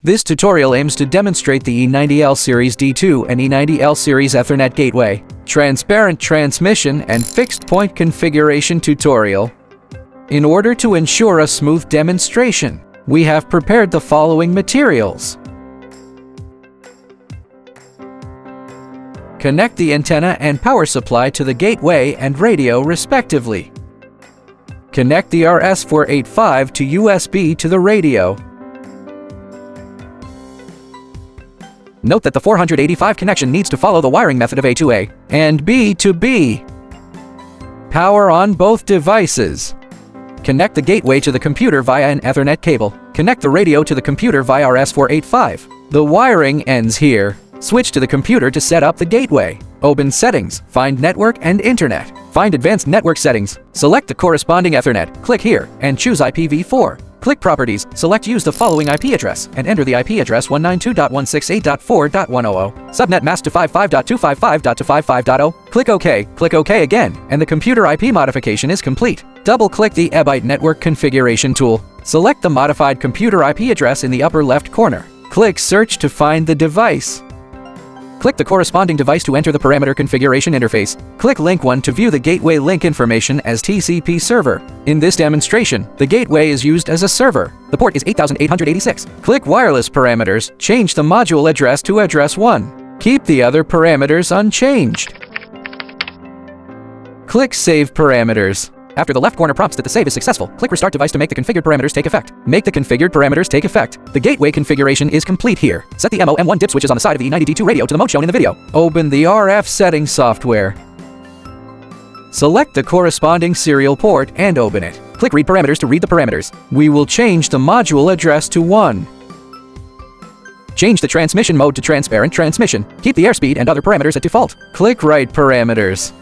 This tutorial aims to demonstrate the E90L Series D2 and E90L Series Ethernet Gateway, Transparent Transmission and Fixed Point Configuration tutorial. In order to ensure a smooth demonstration, we have prepared the following materials. Connect the antenna and power supply to the gateway and radio respectively. Connect the RS485 to USB to the radio. Note that the 485 connection needs to follow the wiring method of A to A and B to B. Power on both devices. Connect the gateway to the computer via an Ethernet cable. Connect the radio to the computer via RS485. The wiring ends here. Switch to the computer to set up the gateway. Open Settings, find Network and Internet. Find Advanced Network Settings. Select the corresponding Ethernet. Click here and choose IPv4. Click Properties, select Use the following IP address, and enter the IP address 192.168.4.100. Subnet mask to 55.255.255.0. Click OK, click OK again, and the computer IP modification is complete. Double-click the Ebyte Network Configuration tool. Select the modified computer IP address in the upper left corner. Click Search to find the device. Click the corresponding device to enter the parameter configuration interface. Click Link 1 to view the gateway link information as TCP server. In this demonstration, the gateway is used as a server. The port is 8886. Click Wireless Parameters. Change the module address to address 1. Keep the other parameters unchanged. Click Save Parameters. After the left corner prompts that the save is successful, click Restart Device to make the configured parameters take effect. Make the configured parameters take effect. The gateway configuration is complete here. Set the MOM1 dip switches on the side of the E90-D2 radio to the mode shown in the video. Open the RF settings software. Select the corresponding serial port and open it. Click Read Parameters to read the parameters. We will change the module address to 1. Change the transmission mode to Transparent Transmission. Keep the airspeed and other parameters at default. Click Write Parameters.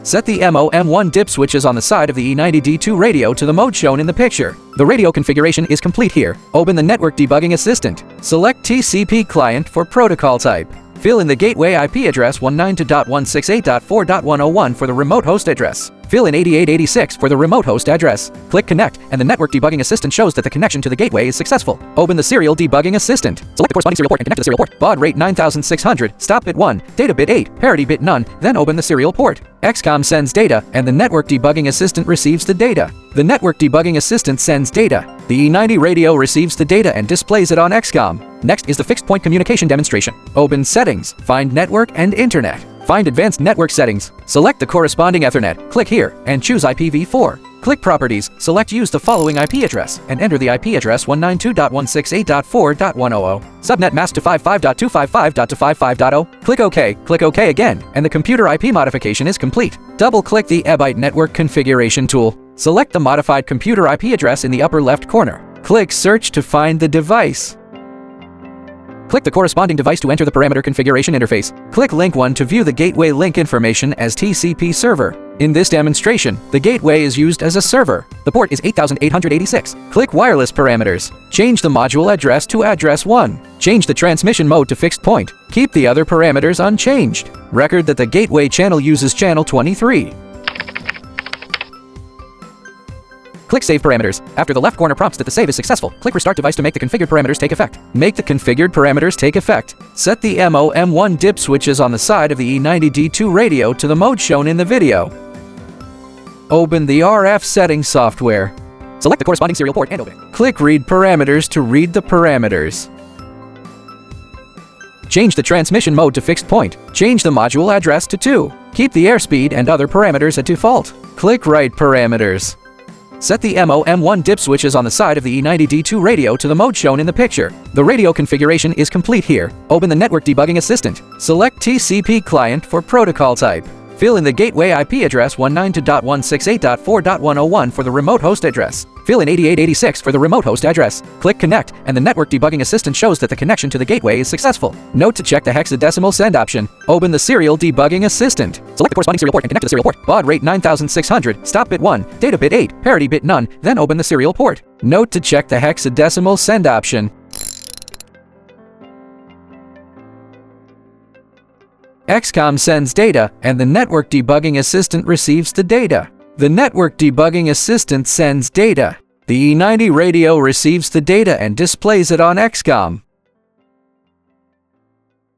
Set the MOM1 dip switches on the side of the E90-D2 radio to the mode shown in the picture. The radio configuration is complete here. Open the Network Debugging Assistant. Select TCP Client for protocol type. Fill in the gateway IP address 192.168.4.101 for the remote host address. Fill in 8886 for the remote host address. Click Connect, and the Network Debugging Assistant shows that the connection to the gateway is successful. Open the Serial Debugging Assistant. Select the corresponding serial port and connect to the serial port. Baud rate 9600, stop bit 1, data bit 8, parity bit none, then open the serial port. XCOM sends data, and the Network Debugging Assistant receives the data. The Network Debugging Assistant sends data. The E90 radio receives the data and displays it on XCOM. Next is the fixed point communication demonstration. Open Settings, find Network and Internet. Find Advanced Network Settings. Select the corresponding Ethernet. Click here and choose IPv4. Click Properties, select Use the following IP address, and enter the IP address 192.168.4.100. Subnet mask to 55.255.255.0. Click OK, click OK again, and the computer IP modification is complete. Double-click the Ebyte Network Configuration tool. Select the modified computer IP address in the upper left corner. Click Search to find the device. Click the corresponding device to enter the parameter configuration interface. Click Link 1 to view the gateway link information as TCP server. In this demonstration, the gateway is used as a server. The port is 8886. Click Wireless Parameters. Change the module address to address 1. Change the transmission mode to fixed point. Keep the other parameters unchanged. Record that the gateway channel uses channel 23. Click Save Parameters. After the left corner prompts that the save is successful, click Restart Device to make the configured parameters take effect. Make the configured parameters take effect. Set the MOM1 dip switches on the side of the E90-D2 radio to the mode shown in the video. Open the RF settings software. Select the corresponding serial port and open it. Click Read Parameters to read the parameters. Change the transmission mode to fixed point. Change the module address to 2. Keep the airspeed and other parameters at default. Click Write Parameters. Set the MOM1 dip switches on the side of the E90-D2 radio to the mode shown in the picture. The radio configuration is complete here. Open the Network Debugging Assistant. Select TCP Client for protocol type. Fill in the gateway IP address 192.168.4.101 for the remote host address. Fill in 8886 for the remote host address. Click Connect, and the Network Debugging Assistant shows that the connection to the gateway is successful. Note to check the hexadecimal send option. Open the Serial Debugging Assistant. Select the corresponding serial port and connect to the serial port. Baud rate 9600, stop bit 1, data bit 8, parity bit none, then open the serial port. Note to check the hexadecimal send option. XCOM sends data, and the Network Debugging Assistant receives the data. The Network Debugging Assistant sends data. The E90 radio receives the data and displays it on XCOM.